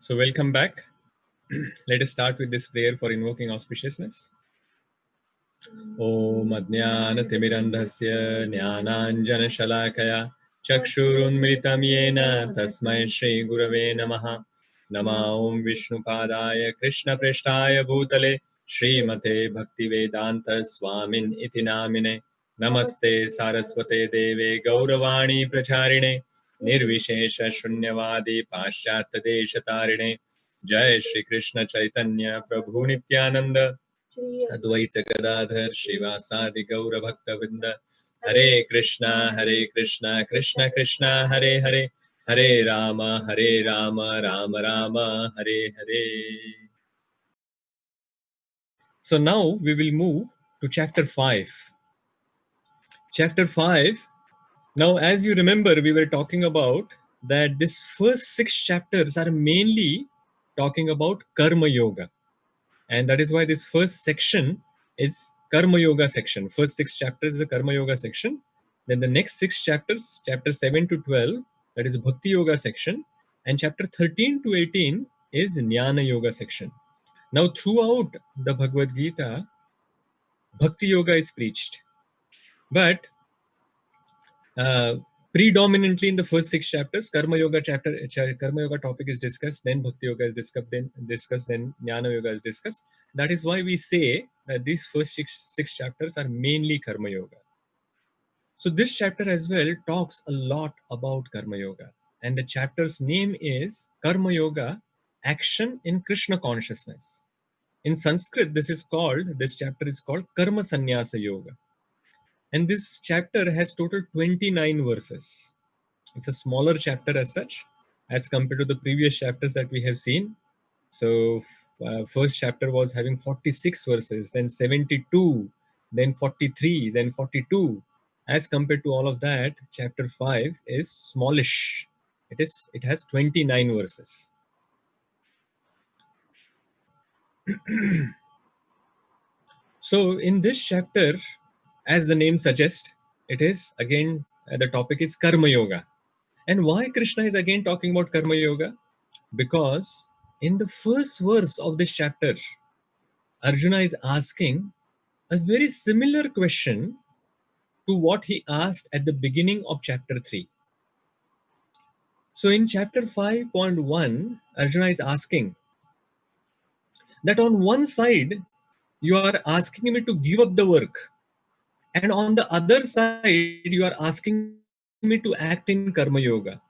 So, welcome back. Let us start with this prayer for invoking auspiciousness. Om Adnyanatimirandhasya Jnananjanashalakaya Chakshurunmilitam Yena Tasmai Shri Gurave Namaha Nama Om Vishnupadaya Krishna Preshtaya Bhutale Srimate Bhaktivedanta Swamin Iti Namine Namaste Saraswate Deve Gauravani Pracharine Nirvishesha Shunyavadi Paschatya Deshatarine Jai Shri Krishna Chaitanya Prabhu Nityananda Advaita Gadadhar Shivasadi Gaura Bhakta Vinda Hare Krishna Krishna Krishna Hare Hare Hare Rama Rama Rama Hare Hare. So now we will move to chapter 5. Chapter 5. Now, as you remember, we were talking about that this first 6 chapters are mainly talking about Karma Yoga. And that is why this first section is Karma Yoga section. First 6 chapters is the Karma Yoga section. Then the next 6 chapters, chapter 7 to 12, that is Bhakti Yoga section. And chapter 13 to 18 is Jnana Yoga section. Now, throughout the Bhagavad Gita, Bhakti Yoga is preached. But predominantly in the first 6 chapters, Karma Yoga topic is discussed, then Bhakti Yoga is discussed, then Jnana Yoga is discussed. That is why we say that these first six chapters are mainly Karma Yoga. So this chapter as well talks a lot about Karma Yoga, and the chapter's name is Karma Yoga, Action in Krishna Consciousness. In Sanskrit, this chapter is called Karma Sannyasa Yoga. And this chapter has total 29 verses. It's a smaller chapter as such, as compared to the previous chapters that we have seen. So, first chapter was having 46 verses, then 72, then 43, then 42. As compared to all of that, chapter 5 is smallish. It has 29 verses. So, in this chapter, as the name suggests, it is again the topic is Karma Yoga. And why Krishna is again talking about Karma Yoga? Because in the first verse of this chapter, Arjuna is asking a very similar question to what he asked at the beginning of chapter 3. So in chapter 5.1, Arjuna is asking that on one side, you are asking me to give up the work, and on the other side, you are asking me to act in Karma Yoga.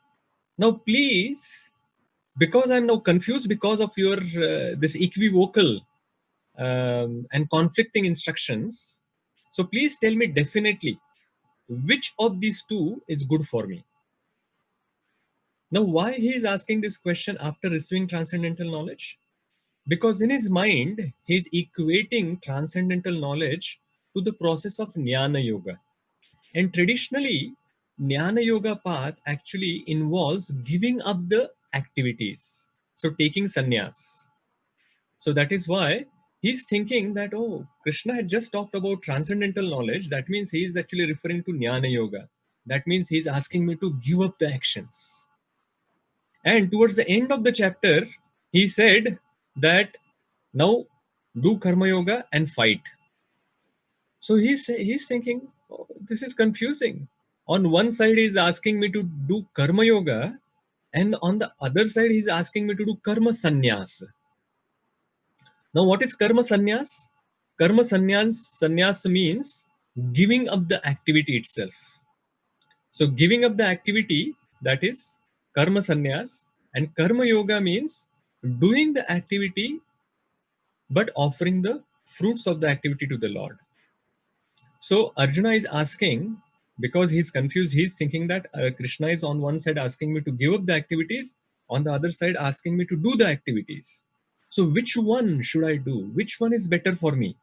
Now, please, because I'm now confused because of your this equivocal and conflicting instructions, so please tell me definitely which of these two is good for me. Now, why he is asking this question after receiving transcendental knowledge? Because in his mind, he is equating transcendental knowledge to the process of Jnana Yoga. And traditionally, Jnana Yoga path actually involves giving up the activities. So taking sannyas. So that is why he's thinking that, oh, Krishna had just talked about transcendental knowledge. That means he is actually referring to Jnana Yoga. That means he's asking me to give up the actions. And towards the end of the chapter, he said that now do Karma Yoga and fight. So he's thinking, oh, this is confusing. On one side, he's asking me to do Karma Yoga, and on the other side, he's asking me to do Karma Sannyas. Now, what is Karma Sannyas? Sannyas means giving up the activity itself. So, giving up the activity, that is Karma Sannyas, and Karma Yoga means doing the activity but offering the fruits of the activity to the Lord. So Arjuna is asking, because he's confused, he's thinking that Krishna is on one side asking me to give up the activities, on the other side asking me to do the activities. So which one should I do? Which one is better for me?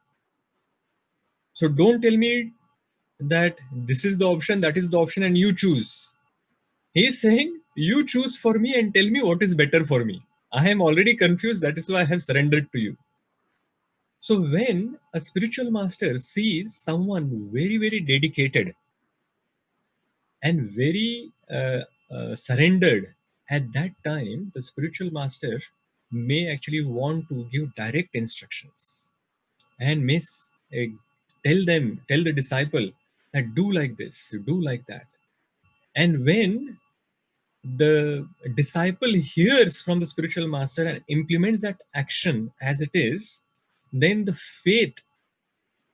So don't tell me that this is the option, that is the option, and you choose. He's saying, you choose for me and tell me what is better for me. I am already confused, that is why I have surrendered to you. So when a spiritual master sees someone very, very dedicated and very surrendered, at that time, the spiritual master may actually want to give direct instructions and tell the disciple that do like this, do like that. And when the disciple hears from the spiritual master and implements that action as it is, then the faith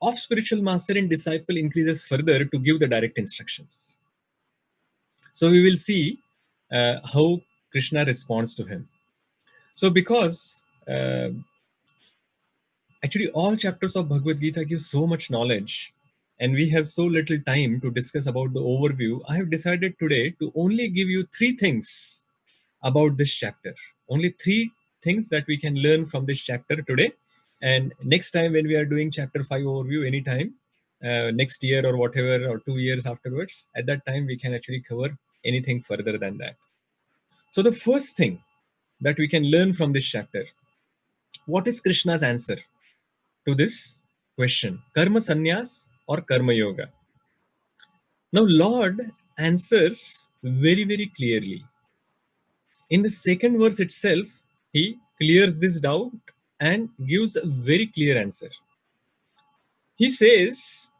of spiritual master and disciple increases further to give the direct instructions. So we will see how Krishna responds to him. So because actually all chapters of Bhagavad Gita give so much knowledge and we have so little time to discuss about the overview, I have decided today to only give you three things about this chapter. Only three things that we can learn from this chapter today. And next time when we are doing chapter 5 overview, anytime, next year or whatever, or 2 years afterwards, at that time we can actually cover anything further than that. So the first thing that we can learn from this chapter, what is Krishna's answer to this question? Karma sannyas or karma yoga? Now Lord answers very, very clearly. In the second verse itself, he clears this doubt and gives a very clear answer. He says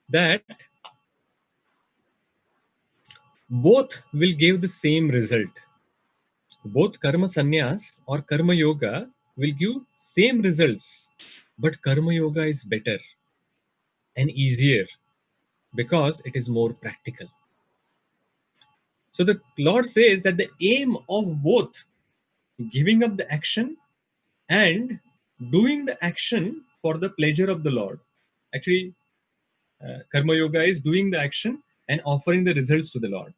that both will give the same result. Both karma sannyas or karma yoga will give same results, but karma yoga is better and easier because it is more practical. So the Lord says that the aim of both giving up the action and doing the action for the pleasure of the Lord. Actually, karma yoga is doing the action and offering the results to the Lord.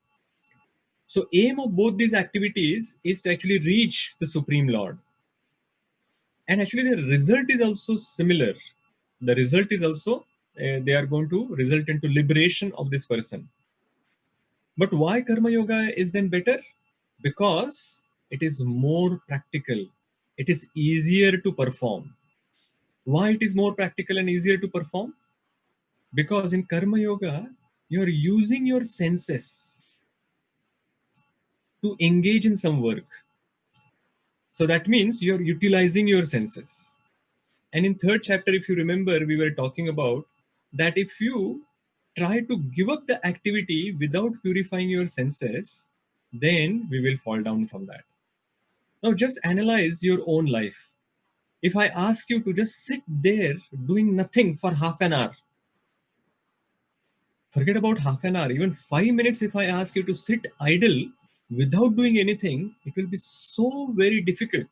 So aim of both these activities is to actually reach the Supreme Lord. And actually the result is also similar. The result is also, they are going to result into liberation of this person. But why karma yoga is then better? Because it is more practical. It is easier to perform. Why it is more practical and easier to perform? Because in karma yoga, you're using your senses to engage in some work. So that means you're utilizing your senses. And in third chapter, if you remember, we were talking about that if you try to give up the activity without purifying your senses, then we will fall down from that. Now just analyze your own life. If I ask you to just sit there doing nothing for half an hour, forget about half an hour, even 5 minutes, if I ask you to sit idle without doing anything, it will be so very difficult.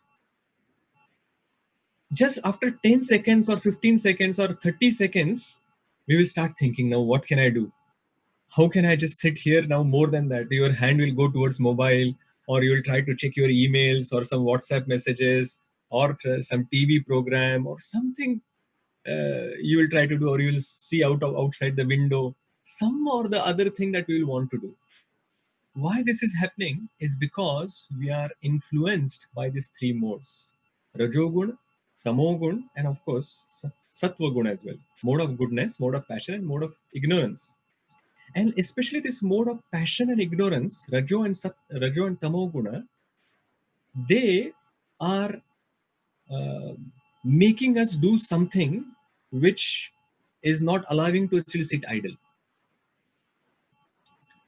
Just after 10 seconds or 15 seconds or 30 seconds, we will start thinking, now what can I do? How can I just sit here now? More than that, your hand will go towards mobile, or you will try to check your emails or some WhatsApp messages or some TV program or something you will try to do, or you will see outside the window, some or the other thing that we will want to do. Why this is happening is because we are influenced by these three modes: Rajogun, Tamogun, and of course Sattvagun as well. Mode of goodness, mode of passion, and mode of ignorance. And especially this mode of passion and ignorance, Rajo and Tamoguna, they are uh, making us do something which is not allowing to actually sit idle.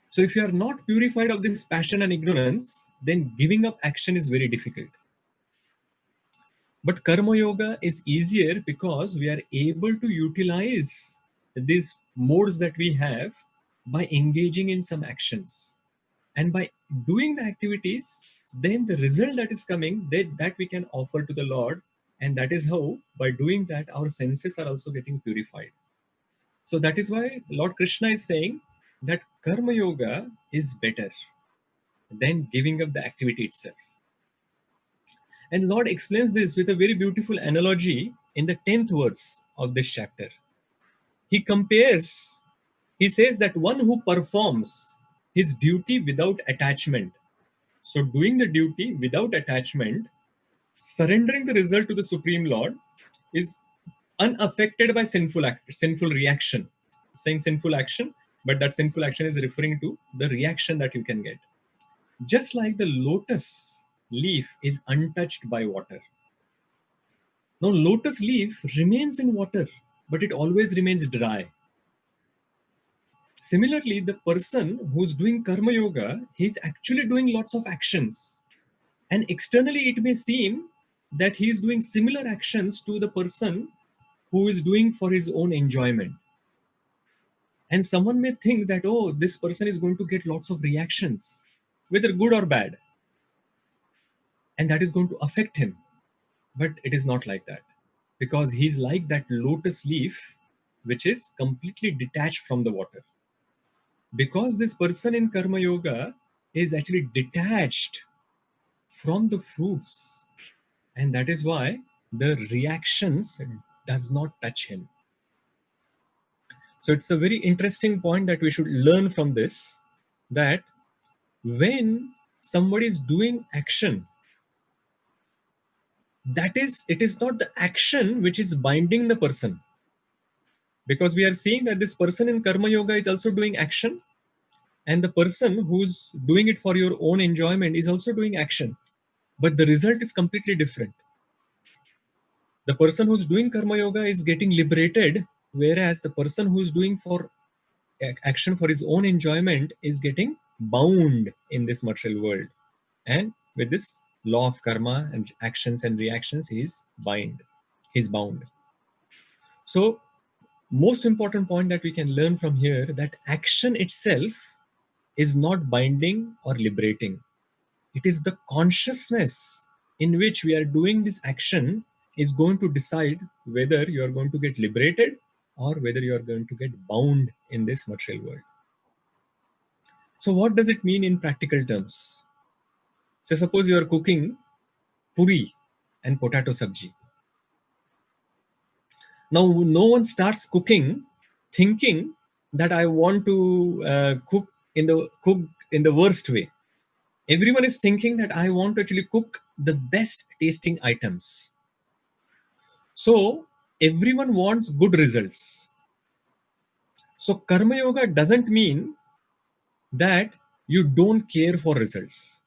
So if you are not purified of this passion and ignorance, then giving up action is very difficult. But karma yoga is easier because we are able to utilize these modes that we have by engaging in some actions. And by doing the activities, then the result that is coming, that we can offer to the Lord. And that is how, by doing that, our senses are also getting purified. So that is why Lord Krishna is saying that karma yoga is better than giving up the activity itself. And Lord explains this with a very beautiful analogy in the 10th verse of this chapter. He compares, he says that one who performs his duty without attachment. So, doing the duty without attachment, surrendering the result to the Supreme Lord, is unaffected by sinful reaction. Saying sinful action, but that sinful action is referring to the reaction that you can get. Just like the lotus leaf is untouched by water. Now, lotus leaf remains in water, but it always remains dry. Similarly, the person who's doing karma yoga, he's actually doing lots of actions. And externally, it may seem that he is doing similar actions to the person who is doing for his own enjoyment. And someone may think that, oh, this person is going to get lots of reactions, whether good or bad, and that is going to affect him. But it is not like that, because he's like that lotus leaf, which is completely detached from the water. Because this person in Karma Yoga is actually detached from the fruits, and that is why the reactions does not touch him. So it's a very interesting point that we should learn from this, that when somebody is doing action, that is, it is not the action which is binding the person, because we are seeing that this person in Karma Yoga is also doing action, and the person who's doing it for your own enjoyment is also doing action, but the result is completely different. The person who's doing Karma Yoga is getting liberated, whereas the person who's doing for action for his own enjoyment is getting bound in this material world. And with this law of karma and actions and reactions, he's bound. So most important point that we can learn from here, that action itself is not binding or liberating. It is the consciousness in which we are doing this action is going to decide whether you are going to get liberated or whether you are going to get bound in this material world. So what does it mean in practical terms? So suppose you are cooking puri and potato sabji. Now no one starts cooking thinking that I want to cook in the worst way. Everyone is thinking that I want to actually cook the best tasting items. So everyone wants good results. So karma yoga doesn't mean that you don't care for results.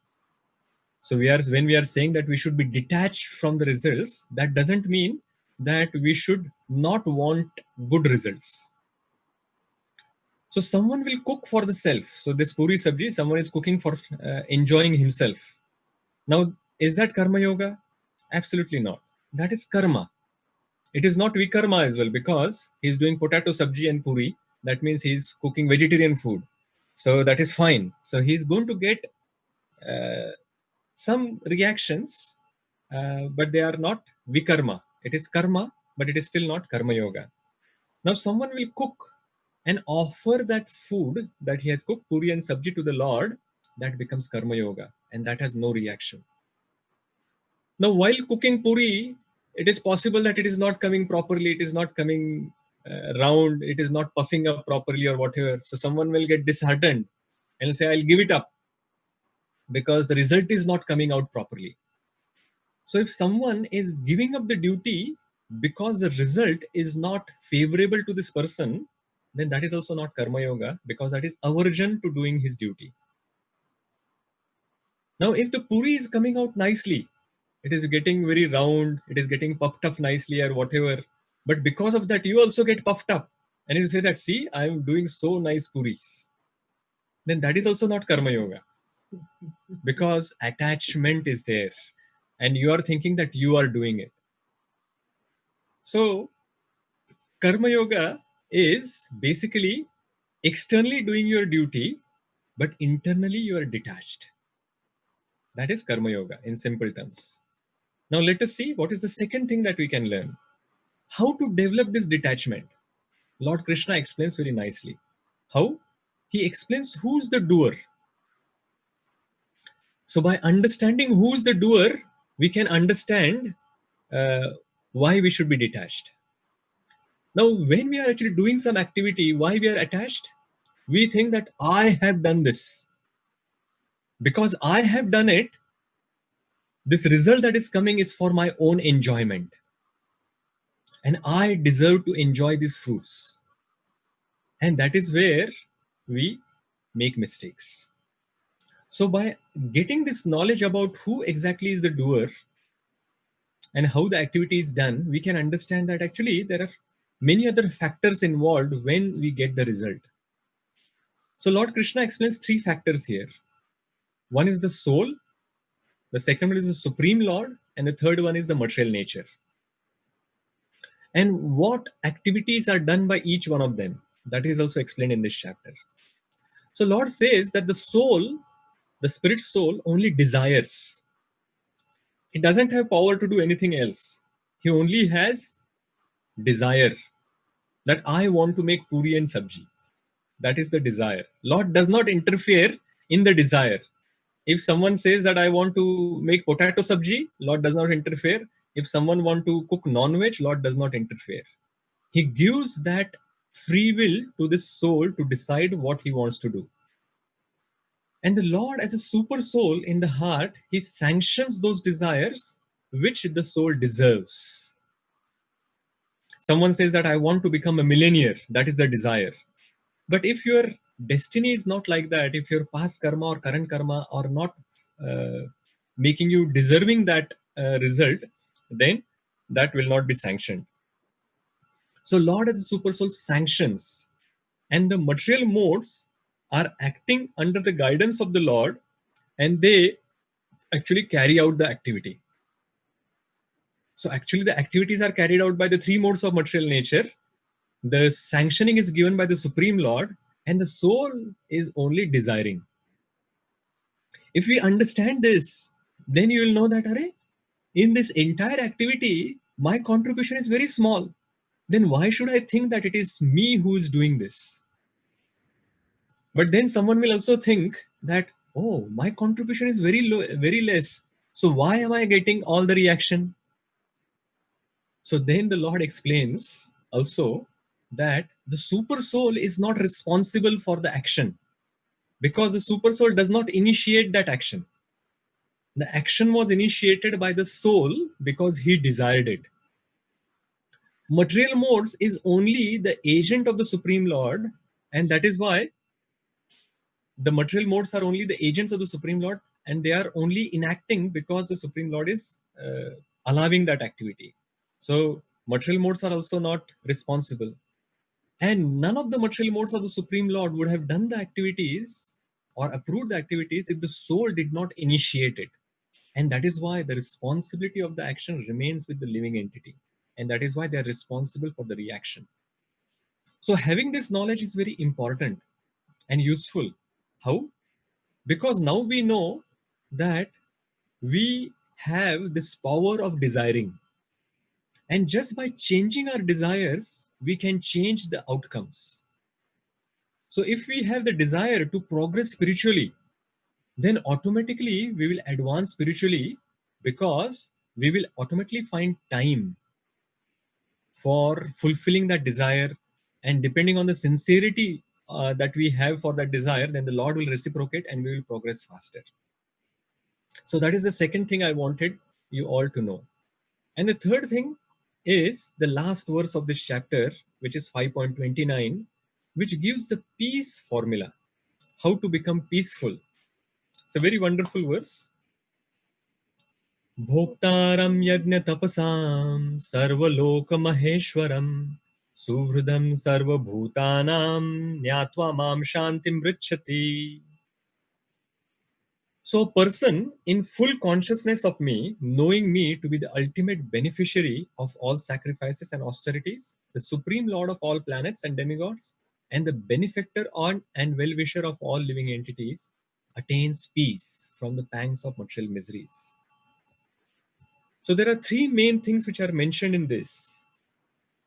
So when we are saying that we should be detached from the results, that doesn't mean that we should not want good results. So someone will cook for the self. So this puri sabji, someone is cooking for enjoying himself. Now, is that karma yoga? Absolutely not. That is karma. It is not vikarma as well, because he's doing potato sabji and puri. That means he's cooking vegetarian food. So that is fine. So he's going to get some reactions, but they are not vikarma. It is karma, but it is still not karma yoga. Now someone will cook and offer that food that he has cooked, puri and sabji, to the Lord. That becomes karma yoga, and that has no reaction. Now while cooking puri, it is possible that it is not coming properly, it is not coming round, it is not puffing up properly or whatever. So someone will get disheartened and say, I'll give it up, because the result is not coming out properly. So if someone is giving up the duty because the result is not favorable to this person, then that is also not karma yoga, because that is aversion to doing his duty. Now, if the puri is coming out nicely, it is getting very round, it is getting puffed up nicely or whatever, but because of that, you also get puffed up and you say that, see, I am doing so nice puris, then that is also not karma yoga, because attachment is there and you are thinking that you are doing it. So, karma yoga is basically externally doing your duty, but internally you are detached. That is karma yoga in simple terms. Now let us see what is the second thing that we can learn. How to develop this detachment. Lord Krishna explains very nicely. How? He explains who's the doer. So by understanding who's the doer, we can understand why we should be detached. Now, when we are actually doing some activity, why we are attached? We think that I have done this. Because I have done it, this result that is coming is for my own enjoyment. And I deserve to enjoy these fruits. And that is where we make mistakes. So by getting this knowledge about who exactly is the doer and how the activity is done, we can understand that actually there are many other factors involved when we get the result. So Lord Krishna explains three factors here. One is the soul, the second one is the Supreme Lord, and the third one is the material nature. And what activities are done by each one of them, that is also explained in this chapter. So Lord says that the soul, the spirit soul, only desires. He doesn't have power to do anything else. He only has desire, that I want to make puri and sabji. That is the desire. Lord does not interfere in the desire. If someone says that I want to make potato sabji, Lord does not interfere. If someone want to cook non-veg, Lord does not interfere. He gives that free will to the soul to decide what he wants to do. And the Lord, as a super soul in the heart, he sanctions those desires which the soul deserves. Someone says that I want to become a millionaire, that is the desire. But if your destiny is not like that, if your past karma or current karma are not making you deserving that result, then that will not be sanctioned. So Lord as a super soul sanctions, and the material modes are acting under the guidance of the Lord, and they actually carry out the activity. So actually the activities are carried out by the three modes of material nature. The sanctioning is given by the Supreme Lord, and the soul is only desiring. If we understand this, then you will know that in this entire activity, my contribution is very small. Then why should I think that it is me who is doing this? But then someone will also think that, oh, my contribution is very low, very less. So why am I getting all the reaction? So then the Lord explains also that the super soul is not responsible for the action, because the super soul does not initiate that action. The action was initiated by the soul because he desired it. Material modes is only the agent of the Supreme Lord, and that is why the material modes are only the agents of the Supreme Lord, and they are only enacting because the Supreme Lord is allowing that activity. So material modes are also not responsible. And none of the material modes of the Supreme Lord would have done the activities or approved the activities if the soul did not initiate it. And that is why the responsibility of the action remains with the living entity. And that is why they are responsible for the reaction. So having this knowledge is very important and useful. How? Because now we know that we have this power of desiring. And just by changing our desires, we can change the outcomes. So if we have the desire to progress spiritually, then automatically we will advance spiritually, because we will automatically find time for fulfilling that desire. And depending on the sincerity that we have for that desire, then the Lord will reciprocate and we will progress faster. So that is the second thing I wanted you all to know. And the third thing is the last verse of this chapter, which is 5.29, which gives the peace formula, how to become peaceful. It's a very wonderful verse. भोक्तारं यज्ञतपसां सर्वलोकमहेश्वरं सुहृदं सर्वभूतानां ज्ञात्वा मां शान्तिं पृच्छति. So, a person in full consciousness of me, knowing me to be the ultimate beneficiary of all sacrifices and austerities, the supreme lord of all planets and demigods, and the benefactor on and well-wisher of all living entities, attains peace from the pangs of material miseries. So there are three main things which are mentioned in this.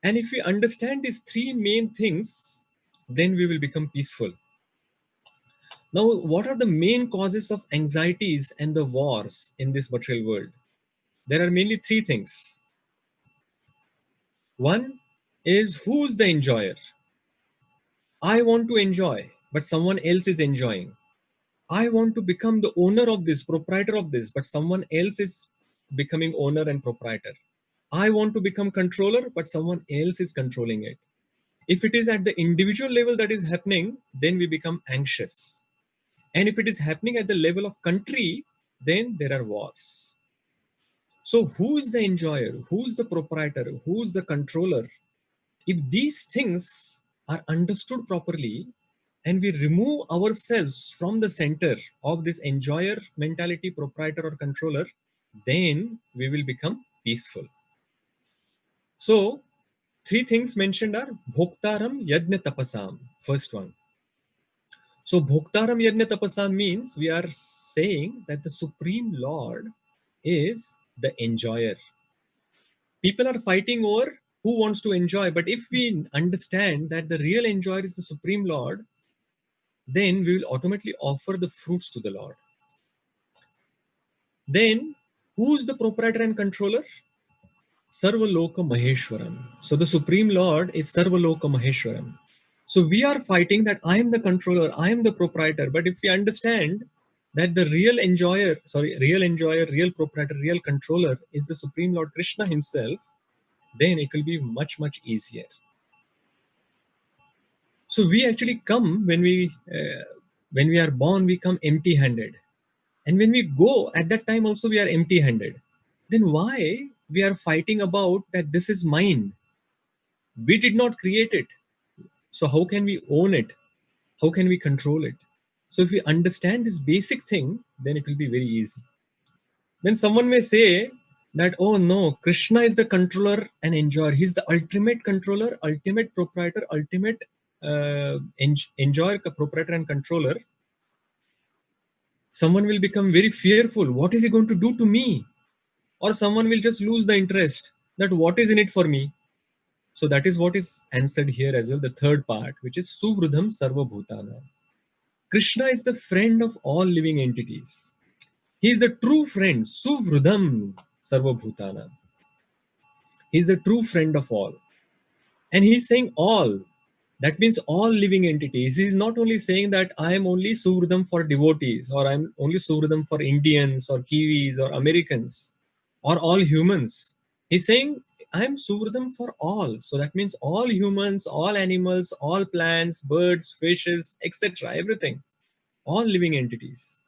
And if we understand these three main things, then we will become peaceful. Now, what are the main causes of anxieties and the wars in this material world? There are mainly three things. One is, who's the enjoyer? I want to enjoy, but someone else is enjoying. I want to become the owner of this, proprietor of this, but someone else is becoming owner and proprietor. I want to become controller, but someone else is controlling it. If it is at the individual level that is happening, then we become anxious. And if it is happening at the level of country, then there are wars. So who is the enjoyer? Who is the proprietor? Who is the controller? If these things are understood properly and we remove ourselves from the center of this enjoyer mentality, proprietor or controller, then we will become peaceful. So, three things mentioned are Bhoktaram Yajna Tapasam. First one. So, Bhoktaram Yajna Tapasam means we are saying that the Supreme Lord is the enjoyer. People are fighting over who wants to enjoy, but if we understand that the real enjoyer is the Supreme Lord, then we will automatically offer the fruits to the Lord. Then, who's the proprietor and controller? Sarvaloka Maheshwaram. So the Supreme Lord is Sarvaloka Maheshwaram. So we are fighting that I am the controller, I am the proprietor. But if we understand that the real proprietor, real controller is the Supreme Lord Krishna himself, then it will be much, much easier. So we actually come when we are born, we come empty-handed, and when we go at that time also we are empty-handed. Then why we are fighting about that this is mine? We did not create it, so how can we own it? How can we control it? So if we understand this basic thing, then it will be very easy. Then someone may say that, oh no, Krishna is the controller and enjoyer. He's the ultimate controller, ultimate proprietor, ultimate enjoyer, proprietor and controller. Someone will become very fearful. What is he going to do to me? Or someone will just lose the interest that what is in it for me? So that is what is answered here as well, the third part, which is Suvrudham Sarva Bhutana. Krishna is the friend of all living entities. He is the true friend, Suvrudham Sarva Bhutana. He is the true friend of all. And he is saying all. That means all living entities. He is not only saying that I am only Suvrudham for devotees, or I am only Suvrudham for Indians, or Kiwis, or Americans, or all humans. He's saying I am Suvrudham for all. So that means all humans, all animals, all plants, birds, fishes, etc. Everything. All living entities.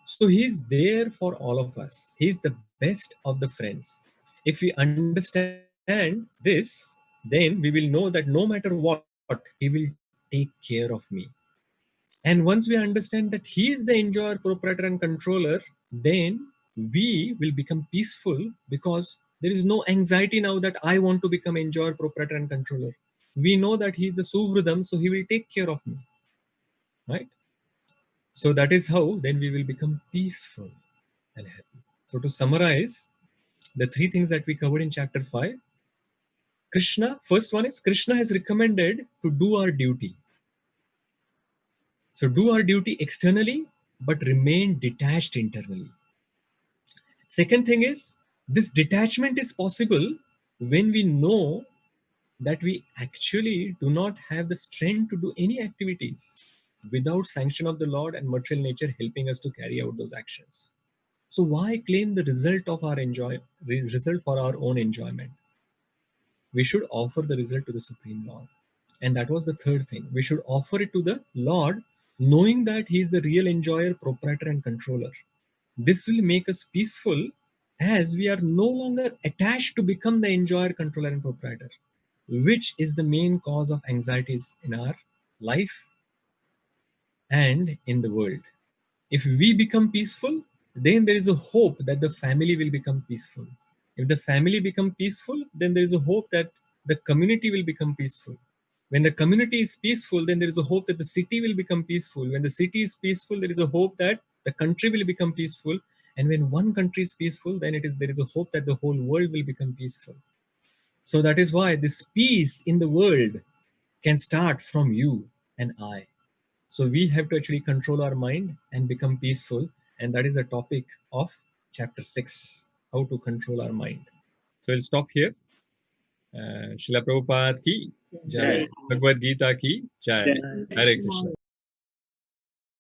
So he's there for all of us. He's the best of the friends. If we understand this, then we will know that no matter what, he will take care of me. And once we understand that he is the enjoyer, proprietor, and controller, then we will become peaceful because there is no anxiety now that I want to become enjoyer, proprietor, and controller. We know that he is a Suvrudam, so he will take care of me. Right? So that is how then we will become peaceful and happy. So to summarize, the three things that we covered in chapter 5, Krishna, first one is Krishna has recommended to do our duty. So do our duty externally, but remain detached internally. Second thing is, this detachment is possible when we know that we actually do not have the strength to do any activities without sanction of the Lord and material nature helping us to carry out those actions. So why claim the result for our own enjoyment? We should offer the result to the Supreme Lord. And that was the third thing. We should offer it to the Lord, knowing that He is the real enjoyer, proprietor, and controller. This will make us peaceful as we are no longer attached to become the enjoyer, controller, and proprietor, which is the main cause of anxieties in our life and in the world. If we become peaceful, then there is a hope that the family will become peaceful. If the family become peaceful, then there is a hope that the community will become peaceful. When the community is peaceful, then there is a hope that the city will become peaceful. When the city is peaceful, there is a hope that the country will become peaceful. And when one country is peaceful, then there is a hope that the whole world will become peaceful. So that is why this peace in the world can start from you and I. So we have to actually control our mind and become peaceful. And that is the topic of chapter 6, how to control our mind. So we'll stop here. Srila Prabhupada ki jai. Bhagavad Gita ki jai. Hare Krishna.